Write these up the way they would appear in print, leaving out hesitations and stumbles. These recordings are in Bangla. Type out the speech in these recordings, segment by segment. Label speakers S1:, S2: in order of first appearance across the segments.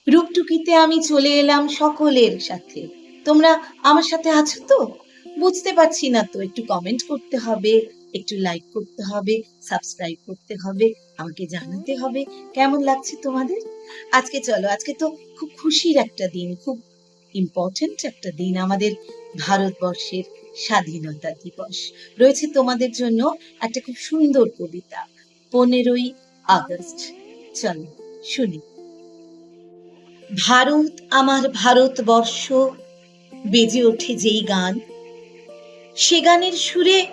S1: রূপটুকিতে আমি চলে এলাম সকলের সাথে। তোমরা আমার সাথে আছো তো? বুঝতে পারছি না তো, একটু কমেন্ট করতে হবে, একটু লাইক করতে হবে, সাবস্ক্রাইব করতে হবে, আমাকে জানাতে হবে কেমন লাগছে তোমাদের। আজকে চলো, আজকে তো খুব খুশির একটা দিন, খুব ইম্পর্টেন্ট একটা দিন, আমাদের ভারতবর্ষের স্বাধীনতা দিবস। রয়েছে তোমাদের জন্য একটা খুব সুন্দর কবিতা, 15ই আগস্ট। চলো শুনি। ভারত আমার ভারতবর্ষ, বেজে ওঠে যেই গান, সে গানের সুরে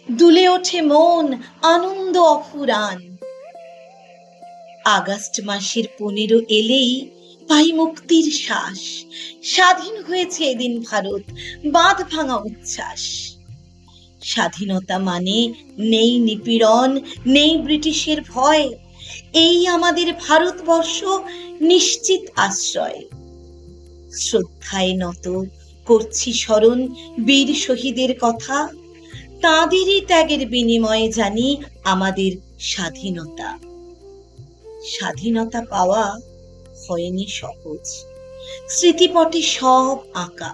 S1: দুলে ওঠে মন, আনন্দ অফুরান। আগস্ট মাসের 15 এলেই পাই মুক্তির শ্বাস, স্বাধীন হয়েছে এদিন ভারত, বাঁধ ভাঙা উচ্ছ্বাস। স্বাধীনতা মানে নেই নিপীড়ন, নেই ব্রিটিশের ভয়, এই আমাদের ভারতবর্ষ নিশ্চিত আশ্রয়। শ্রদ্ধায় নত করছি স্মরণ বীর শহীদের কথা, তাঁদেরই ত্যাগের বিনিময়ে জানি আমাদের স্বাধীনতা। স্বাধীনতা পাওয়া হয়নি সহজ, স্মৃতিপটে সব আঁকা।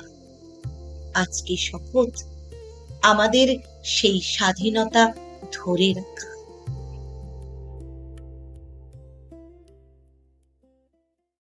S1: আজকে শপথ আমাদের সেই স্বাধীনতা ধরে রাখা।